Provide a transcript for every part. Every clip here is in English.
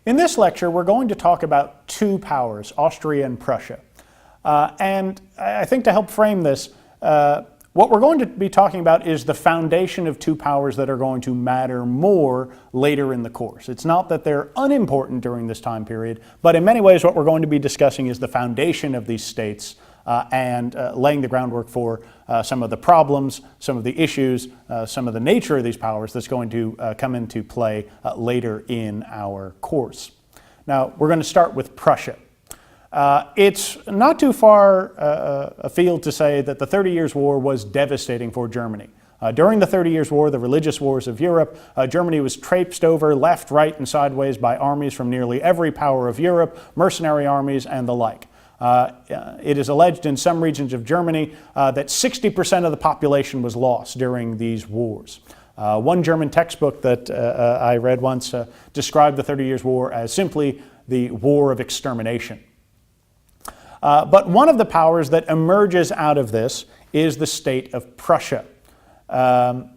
In this lecture, we're going to talk about two powers, Austria and Prussia. And I think to help frame this, what we're going to be talking about is the foundation of two powers that are going to matter more later in the course. It's not that they're unimportant during this time period, but in many ways what we're going to be discussing is the foundation of these states and laying the groundwork for some of the problems, some of the issues, some of the nature of these powers that's going to come into play later in our course. Now, we're going to start with Prussia. It's not too far afield to say that the 30 Years' War was devastating for Germany. During the 30 Years' War, the religious wars of Europe, Germany was traipsed over left, right, and sideways by armies from nearly every power of Europe, mercenary armies, and the like. It is alleged in some regions of Germany that 60% of the population was lost during these wars. One German textbook that I read once described the 30 Years' War as simply the war of extermination. But one of the powers that emerges out of this is the state of Prussia. And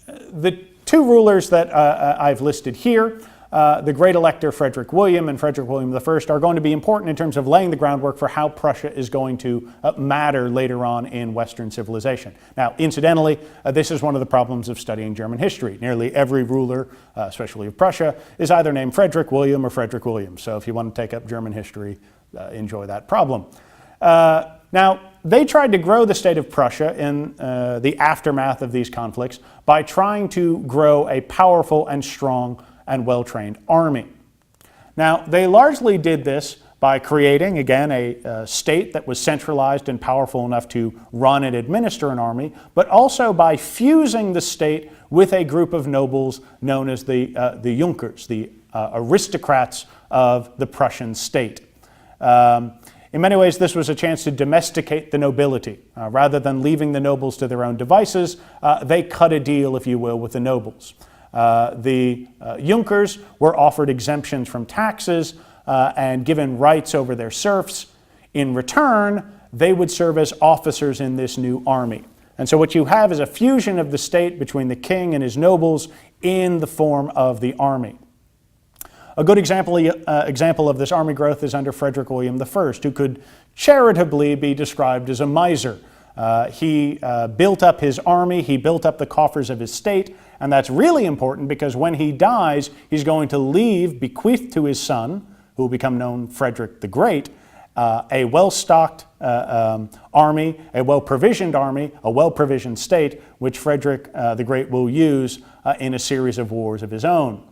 the two rulers that I've listed here, the great elector Frederick William and Frederick William I, are going to be important in terms of laying the groundwork for how Prussia is going to matter later on in Western civilization. Now, incidentally, this is one of the problems of studying German history. Nearly every ruler, especially of Prussia, is either named Frederick William or Frederick William. So if you want to take up German history, enjoy that problem. Now, they tried to grow the state of Prussia in the aftermath of these conflicts by trying to grow a powerful and strong and well-trained army. Now, they largely did this by creating, again, a state that was centralized and powerful enough to run and administer an army, but also by fusing the state with a group of nobles known as the Junkers, the aristocrats of the Prussian state. In many ways, this was a chance to domesticate the nobility. Rather than leaving the nobles to their own devices, they cut a deal, if you will, with the nobles. The Junkers were offered exemptions from taxes and given rights over their serfs. In return, they would serve as officers in this new army. And so what you have is a fusion of the state between the king and his nobles in the form of the army. A good example of this army growth is under Frederick William I, who could charitably be described as a miser. He built up his army, he built up the coffers of his state, and that's really important because when he dies, he's going to leave, bequeathed to his son, who will become known Frederick the Great, a well-stocked army, a well-provisioned army, a well-provisioned state, which Frederick the Great will use in a series of wars of his own.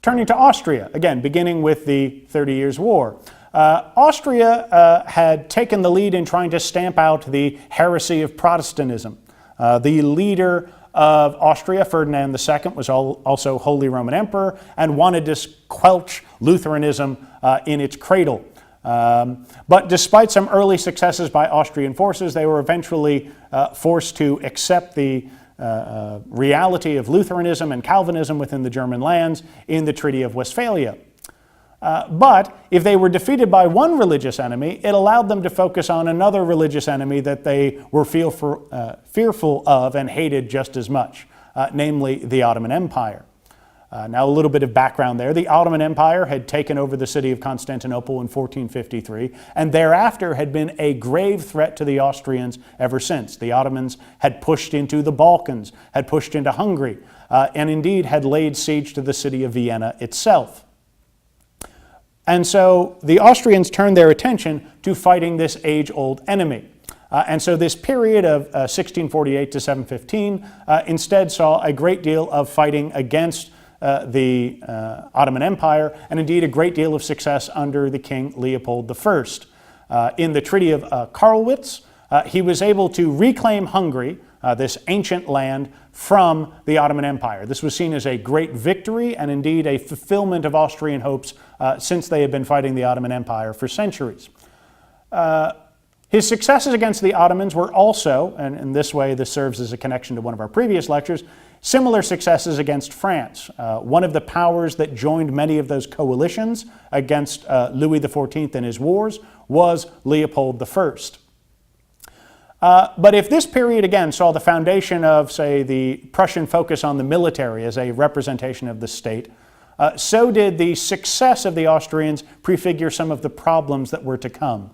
Turning to Austria, again, beginning with the 30 Years' War. Austria had taken the lead in trying to stamp out the heresy of Protestantism. The leader of Austria, Ferdinand II, was also Holy Roman Emperor and wanted to squelch Lutheranism in its cradle. But despite some early successes by Austrian forces, they were eventually forced to accept the reality of Lutheranism and Calvinism within the German lands in the Treaty of Westphalia. But if they were defeated by one religious enemy, it allowed them to focus on another religious enemy that they were fearful of and hated just as much, namely the Ottoman Empire. Now a little bit of background there. The Ottoman Empire had taken over the city of Constantinople in 1453 and thereafter had been a grave threat to the Austrians ever since. The Ottomans had pushed into the Balkans, had pushed into Hungary, and indeed had laid siege to the city of Vienna itself. And so the Austrians turned their attention to fighting this age-old enemy. And so this period of 1648 to 715 instead saw a great deal of fighting against the Ottoman Empire, and indeed a great deal of success under the King Leopold I. In the Treaty of Karlowitz, he was able to reclaim Hungary, this ancient land, from the Ottoman Empire. This was seen as a great victory and indeed a fulfillment of Austrian hopes since they had been fighting the Ottoman Empire for centuries. His successes against the Ottomans were also, and in this way this serves as a connection to one of our previous lectures, similar successes against France. One of the powers that joined many of those coalitions against Louis XIV and his wars was Leopold I. But if this period, again, saw the foundation of, say, the Prussian focus on the military as a representation of the state, so did the success of the Austrians prefigure some of the problems that were to come.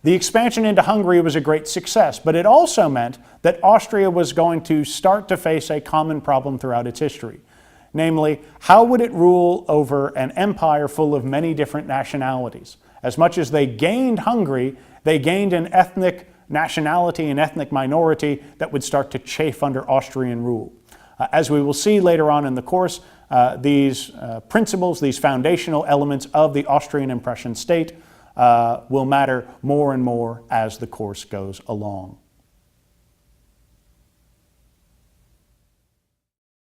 The expansion into Hungary was a great success, but it also meant that Austria was going to start to face a common problem throughout its history. Namely, how would it rule over an empire full of many different nationalities? As much as they gained Hungary, they gained an ethnic nationality, an ethnic minority that would start to chafe under Austrian rule. As we will see later on in the course, these principles, these foundational elements of the Austrian and Prussian state will matter more and more as the course goes along.